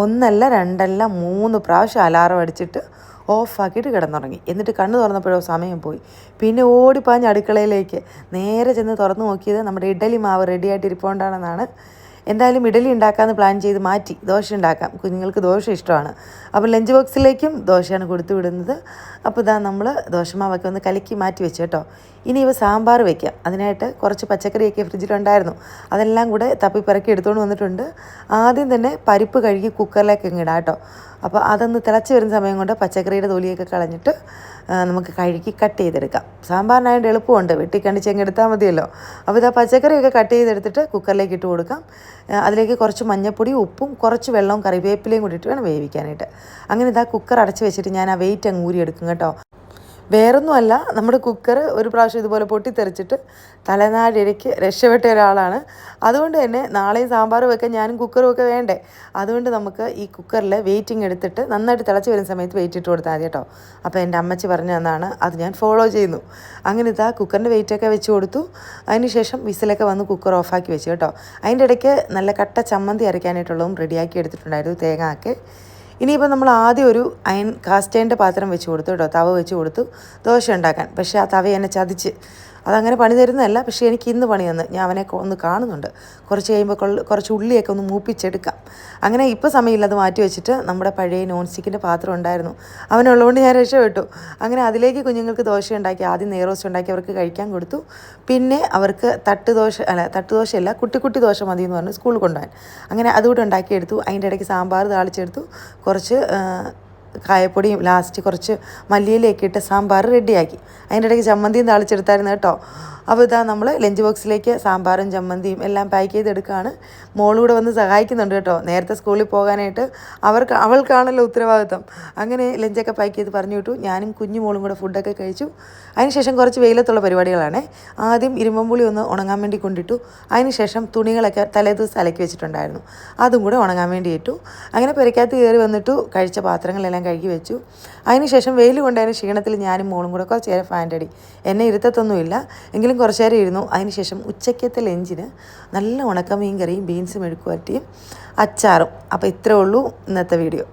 ഒന്നല്ല രണ്ടല്ല 3 പ്രാവശ്യം അലാറം അടിച്ചിട്ട് ഓഫാക്കിയിട്ട് കിടന്നുറങ്ങി. എന്നിട്ട് കണ്ണ് തുറന്നപ്പോഴോ സമയം പോയി. പിന്നെ ഓടിപ്പാഞ്ഞ് അടുക്കളയിലേക്ക് നേരെ ചെന്ന് തുറന്നു നോക്കിയത് നമ്മുടെ ഇഡലി മാവ് റെഡിയായിട്ട് ഇരിപ്പുണ്ടാണെന്നാണ്. എന്തായാലും ഇഡലി ഉണ്ടാക്കാമെന്ന് പ്ലാൻ ചെയ്ത് മാറ്റി. ദോശ ഉണ്ടാക്കാം, കുഞ്ഞുങ്ങൾക്ക് ദോശ ഇഷ്ടമാണ്. അപ്പോൾ ലഞ്ച് ബോക്സിലേക്കും ദോശയാണ് കൊടുത്തു വിടുന്നത്. അപ്പോൾ ഇതാ നമ്മൾ ദോശമാവൊക്കെ ഒന്ന് കലക്കി മാറ്റി വെച്ചു കേട്ടോ. ഇനി ഇവ സാമ്പാർ വയ്ക്കാം. അതിനായിട്ട് കുറച്ച് പച്ചക്കറിയൊക്കെ ഫ്രിഡ്ജിലുണ്ടായിരുന്നു. അതെല്ലാം കൂടെ തപ്പിപ്പിറക്കി എടുത്തുകൊണ്ട് വന്നിട്ടുണ്ട്. ആദ്യം തന്നെ പരിപ്പ് കഴുകി കുക്കറിലേക്ക് ഇടാം കേട്ടോ. അപ്പോൾ അതൊന്ന് തിളച്ച് വരുന്ന സമയം കൊണ്ട് പച്ചക്കറിയുടെ തൊലിയൊക്കെ കളഞ്ഞിട്ട് നമുക്ക് കഴുകി കട്ട് ചെയ്തെടുക്കാം. സാമ്പാറിനായിട്ട് എളുപ്പമുണ്ട്, വെട്ടിക്കണ്ടിച്ച് അങ്ങ് എടുത്താൽ മതിയല്ലോ. അപ്പോൾ ഇതാ പച്ചക്കറിയൊക്കെ കട്ട് ചെയ്തെടുത്തിട്ട് കുക്കറിലേക്ക് ഇട്ട് കൊടുക്കാം. അതിലേക്ക് കുറച്ച് മഞ്ഞൾപ്പൊടി, ഉപ്പും കുറച്ച് വെള്ളവും കറിവേപ്പിലയും കൂടി ഇട്ട് വേണം വേവിക്കാനായിട്ട്. അങ്ങനെ ഇതാ കുക്കർ അടച്ച് വെച്ചിട്ട് ഞാൻ ആ വെയിറ്റ് അങ്ങ് ഊരിയെടുക്കും കേട്ടോ. വേറൊന്നുമല്ല, നമ്മുടെ കുക്കർ ഒരു പ്രാവശ്യം ഇതുപോലെ പൊട്ടിത്തെറിച്ചിട്ട് തലനാരിഴയ്ക്ക് രക്ഷപ്പെട്ട ഒരാളാണ്. അതുകൊണ്ട് തന്നെ നാളെയും സാമ്പാർ വെക്കാൻ ഞാനും കുക്കറും ഒക്കെ വേണ്ടേ. അതുകൊണ്ട് നമുക്ക് ഈ കുക്കറിൽ വെയിറ്റിംഗ് എടുത്തിട്ട് നന്നായിട്ട് തിളച്ച് വരുന്ന സമയത്ത് വെയിറ്റ് ഇട്ട് കൊടുത്താൽ മതി കേട്ടോ. അപ്പോൾ എൻ്റെ അമ്മച്ചി പറഞ്ഞു തന്നാണ്, അത് ഞാൻ ഫോളോ ചെയ്യുന്നു. അങ്ങനെ ഇതാ കുക്കറിൻ്റെ വെയിറ്റൊക്കെ വെച്ച് കൊടുത്തു. അതിന് ശേഷം വിസിലൊക്കെ വന്ന് കുക്കർ ഓഫാക്കി വെച്ചു കേട്ടോ. അതിൻ്റെ ഇടയ്ക്ക് നല്ല കട്ട ചമ്മന്തി അരയ്ക്കാനായിട്ടുള്ളതും റെഡിയാക്കി എടുത്തിട്ടുണ്ടായിരുന്നു, തേങ്ങ ഒക്കെ. ഇനിയിപ്പോൾ നമ്മൾ ആദ്യം ഒരു കാസ്റ്റേൻ്റെ പാത്രം വെച്ച് കൊടുത്തു കേട്ടോ, തവ വെച്ച് കൊടുത്തു ദോശ ഉണ്ടാക്കാൻ. പക്ഷേ ആ തവ എന്നെ ചതിച്ച്. അതങ്ങനെ പണി തരുന്നതല്ല, പക്ഷേ എനിക്ക് ഇന്ന് പണി തന്ന്. ഞാൻ അവനെ ഒന്ന് കാണുന്നുണ്ട്. കുറച്ച് കഴിയുമ്പോൾ കുറച്ച് ഉള്ളിയൊക്കെ ഒന്ന് മൂപ്പിച്ചെടുക്കാം. അങ്ങനെ ഇപ്പോൾ സമയമില്ല, അത് മാറ്റി വെച്ചിട്ട് നമ്മുടെ പഴയ നോൺ സ്റ്റിക്കിൻ്റെ പാത്രം ഉണ്ടായിരുന്നു, അവനുള്ളതുകൊണ്ട് ഞാൻ രക്ഷപ്പെട്ടു. അങ്ങനെ അതിലേക്ക് കുഞ്ഞുങ്ങൾക്ക് ദോശ ഉണ്ടാക്കി. ആദ്യം നെയ്റോസ്റ്റ് ഉണ്ടാക്കി അവർക്ക് കഴിക്കാൻ കൊടുത്തു. പിന്നെ അവർക്ക് തട്ടുദോശയല്ല, കുട്ടി കുട്ടി ദോശ മതി എന്ന് പറഞ്ഞു സ്കൂളിൽ കൊണ്ടുപോകാൻ. അങ്ങനെ അതുകൂടെ ഉണ്ടാക്കിയെടുത്തു. അതിൻ്റെ ഇടയ്ക്ക് സാമ്പാർ താളിച്ചെടുത്തു. കുറച്ച് കായപ്പൊടിയും ലാസ്റ്റ് കുറച്ച് മല്ലിയിലയൊക്കെ ഇട്ട് സാമ്പാർ റെഡിയാക്കി. അതിൻ്റെ ഇടയ്ക്ക് ചമ്മന്തിയും താളിച്ചെടുത്തായിരുന്നു കേട്ടോ. അപ്പോൾ ഇതാ നമ്മൾ ലഞ്ച് ബോക്സിലേക്ക് സാമ്പാറും ചമ്മന്തിയും എല്ലാം പാക്ക് ചെയ്തെടുക്കുകയാണ്. മോളൂടെ വന്ന് സഹായിക്കുന്നുണ്ട് കേട്ടോ, നേരത്തെ സ്കൂളിൽ പോകാനായിട്ട്. അവൾക്കാണല്ലോ ഉത്തരവാദിത്വം. അങ്ങനെ ലഞ്ചൊക്കെ പാക്ക് ചെയ്ത് പറഞ്ഞു വിട്ടു. ഞാനും കുഞ്ഞു മോളും കൂടെ ഫുഡൊക്കെ കഴിച്ചു. അതിനുശേഷം കുറച്ച് വെയിലത്തുള്ള പരിപാടികളാണ്. ആദ്യം ഇരുമ്പുളി ഒന്ന് ഉണങ്ങാൻ വേണ്ടി കൊണ്ടിട്ടു. അതിനുശേഷം തുണികളൊക്കെ തലേദിവസം അലക്കി വെച്ചിട്ടുണ്ടായിരുന്നു, അതും കൂടെ ഉണങ്ങാൻ വേണ്ടി ഇട്ടു. അങ്ങനെ പെരക്കകത്ത് കയറി വന്നിട്ടു കഴിച്ച പാത്രങ്ങളെല്ലാം കഴുകി വെച്ചു. അതിനുശേഷം വെയിൽ കൊണ്ടതിന് ക്ഷീണത്തിൽ ഞാനും മോളും കൂടെ കുറച്ച് നേരം ഫാൻ്റെ അടി. എന്നെ ഇരുത്തത്തൊന്നുമില്ല, എങ്കിലും കുറച്ച് നേരം ഇരുന്നു. അതിനുശേഷം ഉച്ചയ്ക്കത്തെ ലഞ്ചിന് നല്ല ഉണക്കമീൻ കറിയും ബീൻസ് മെഴുക്കുവരട്ടിയും അച്ചാറും. അപ്പോൾ ഇത്രയേ ഉള്ളൂ ഇന്നത്തെ വീഡിയോ.